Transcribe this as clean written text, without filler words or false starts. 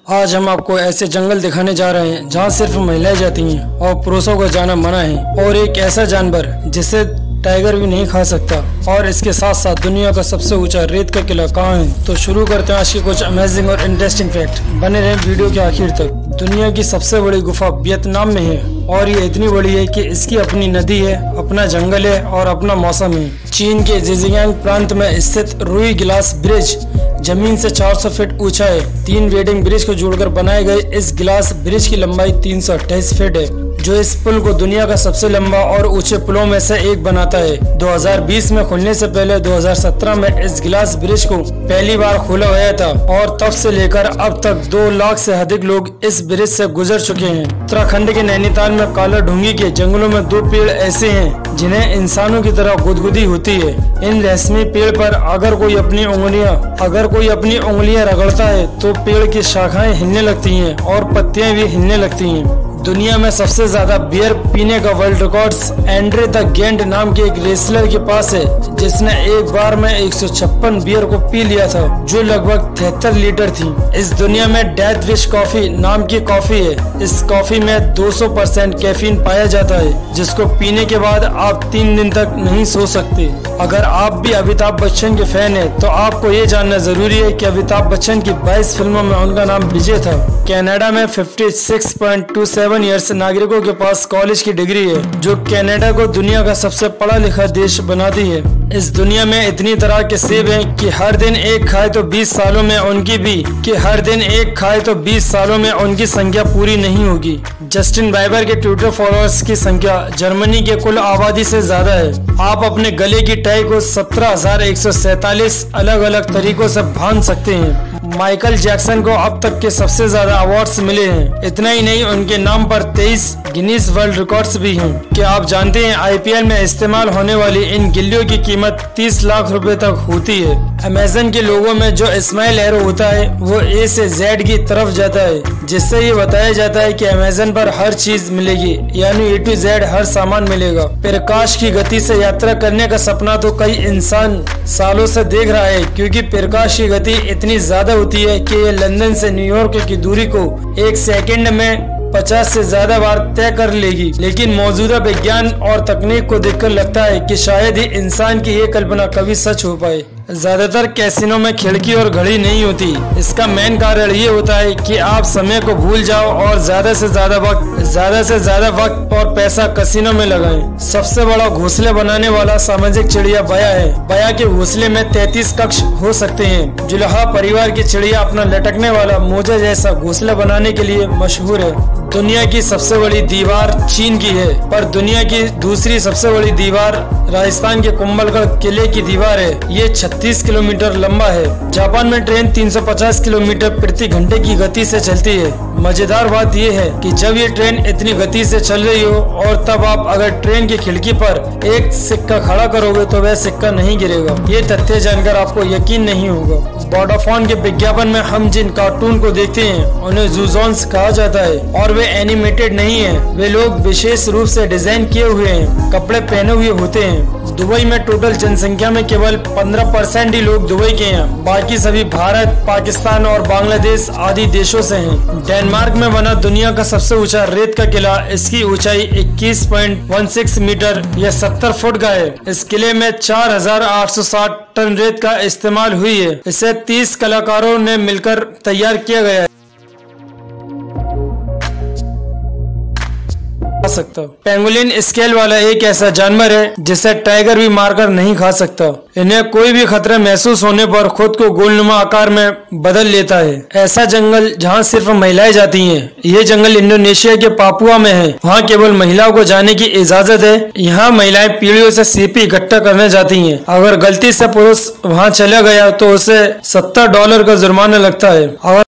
आज हम आपको ऐसे जंगल दिखाने जा रहे हैं जहां सिर्फ महिलाएं जाती हैं और पुरुषों को जाना मना है, और एक ऐसा जानवर जिसे टाइगर भी नहीं खा सकता, और इसके साथ साथ दुनिया का सबसे ऊंचा रेत का किला कहाँ है। तो शुरू करते हैं आज के कुछ अमेजिंग और इंटरेस्टिंग फैक्ट। बने रहें वीडियो के आखिर तक। दुनिया की सबसे बड़ी गुफा वियतनाम में है, और ये इतनी बड़ी है कि इसकी अपनी नदी है, अपना जंगल है और अपना मौसम है। चीन के जिजियांग प्रांत में स्थित रुई गिलास ब्रिज जमीन से 400 फीट ऊंचा है। 3 वेडिंग ब्रिज को जोड़कर बनाए गए इस गिलास ब्रिज की लंबाई 328 फीट है, जो इस पुल को दुनिया का सबसे लंबा और ऊंचे पुलों में से एक बनाता है। 2020 में खुलने से पहले 2017 में इस गिलास ब्रिज को पहली बार खोला गया था, और तब से लेकर अब तक 2 लाख से अधिक लोग इस ब्रिज से गुजर चुके हैं। उत्तराखंड के नैनीताल में काला ढूंगी के जंगलों में 2 पेड़ ऐसे हैं जिन्हें इंसानों की तरह गुदगुदी होती है। इन रेशमी पेड़ पर अगर कोई अपनी उंगलियां रगड़ता है तो पेड़ की शाखाएं हिलने लगती हैं और पत्तियां भी हिलने लगती हैं। दुनिया में सबसे ज्यादा बियर पीने का world records Andre the Giant नाम के एक रेसलर के पास है, जिसने एक बार में 156 बियर को पी लिया था, जो लगभग 73 लीटर थी। इस दुनिया में डेथ विश कॉफी नाम की कॉफी है। इस कॉफी में 200% कैफीन पाया जाता है, जिसको पीने के बाद आप 3 दिन तक नहीं सो सकते। अगर आप भी अमिताभ बच्चन के फैन है तो आपको ये जानना जरूरी है कि अमिताभ बच्चन की 22 फिल्मों में उनका नाम विजय था। कनाडा में 56.27 ईयर्स नागरिकों के पास कॉलेज की डिग्री है, जो कनाडा को दुनिया का सबसे पढ़ा लिखा देश बनाती है। इस दुनिया में इतनी तरह के सेब हैं कि हर दिन एक खाए तो 20 सालों में उनकी संख्या पूरी नहीं होगी। जस्टिन बाइबर के ट्विटर फॉलोअर्स की संख्या जर्मनी के कुल आबादी से ज्यादा है। आप अपने गले की टाई को 17,147 अलग अलग तरीकों से बांध सकते हैं। माइकल जैक्सन को अब तक के सबसे ज्यादा अवार्ड्स मिले हैं। इतना ही नहीं, उनके नाम पर 23 गिनीज वर्ल्ड रिकॉर्ड्स भी हैं। क्या आप जानते हैं आईपीएल में इस्तेमाल होने वाली इन गिल्लियों की कीमत 30 लाख रुपए तक होती है। अमेज़न के लोगों में जो स्माइल एरो होता है वो ए से जेड की तरफ जाता है, जिससे ये बताया जाता है कि अमेज़न पर हर चीज मिलेगी, यानी ए टू जेड हर सामान मिलेगा। प्रकाश की गति से यात्रा करने का सपना तो कई इंसान सालों से देख रहा है, क्योंकि प्रकाश की गति इतनी ज्यादा होती है कि ये लंदन से न्यूयॉर्क की दूरी को 1 सेकंड में 50 से ज्यादा बार तय कर लेगी। लेकिन मौजूदा विज्ञान और तकनीक को देखकर लगता है कि शायद ही इंसान की ये कल्पना कभी सच हो पाए। ज्यादातर कैसीनो में खिड़की और घड़ी नहीं होती। इसका मेन कारण ये होता है कि आप समय को भूल जाओ और ज्यादा से ज्यादा वक्त और पैसा कैसीनो में लगाएं। सबसे बड़ा घोंसले बनाने वाला सामाजिक चिड़िया बया है। बया के घोंसले में 33 कक्ष हो सकते हैं। जुलाहा परिवार की चिड़िया अपना लटकने वाला मोजा जैसा घोंसला बनाने के लिए मशहूर है। दुनिया की सबसे बड़ी दीवार चीन की है, पर दुनिया की दूसरी सबसे बड़ी दीवार राजस्थान के कुंभलगढ़ किले की दीवार है। ये 36 किलोमीटर लंबा है। जापान में ट्रेन 350 किलोमीटर प्रति घंटे की गति से चलती है। मजेदार बात यह है कि जब ये ट्रेन इतनी गति से चल रही हो और तब आप अगर ट्रेन की खिड़की पर एक सिक्का खड़ा करोगे तो वह सिक्का नहीं गिरेगा। ये तथ्य जानकर आपको यकीन नहीं होगा। वोडाफोन के विज्ञापन में हम जिन कार्टून को देखते हैं उन्हें ज़ूज़ोन्स कहा जाता है, और वे एनिमेटेड नहीं है। वे लोग विशेष रूप से डिजाइन किए हुए हैं, कपड़े पहने हुए होते हैं। दुबई में टोटल जनसंख्या में केवल 15% ही लोग दुबई के हैं, बाकी सभी भारत, पाकिस्तान और बांग्लादेश आदि देशों से हैं। डेनमार्क में बना दुनिया का सबसे ऊंचा रेत का किला, इसकी ऊंचाई 21.16 मीटर या 70 फुट का है। इस किले में 4,860 टन रेत का इस्तेमाल हुई है। इसे 30 कलाकारों ने मिलकर तैयार किया गया है। पेंगुलिन स्केल वाला एक ऐसा जानवर है जिसे टाइगर भी मारकर नहीं खा सकता। इन्हें कोई भी खतरा महसूस होने पर खुद को गोलनुमा आकार में बदल लेता है। ऐसा जंगल जहां सिर्फ महिलाएं जाती हैं। ये जंगल इंडोनेशिया के पापुआ में है। वहां केवल महिलाओं को जाने की इजाजत है। यहाँ महिलाएं पीढ़ियों से सीपी इकट्ठा करने जाती हैं। अगर गलती से पुरुष वहां चला गया तो उसे $70 का जुर्माना लगता है। अगर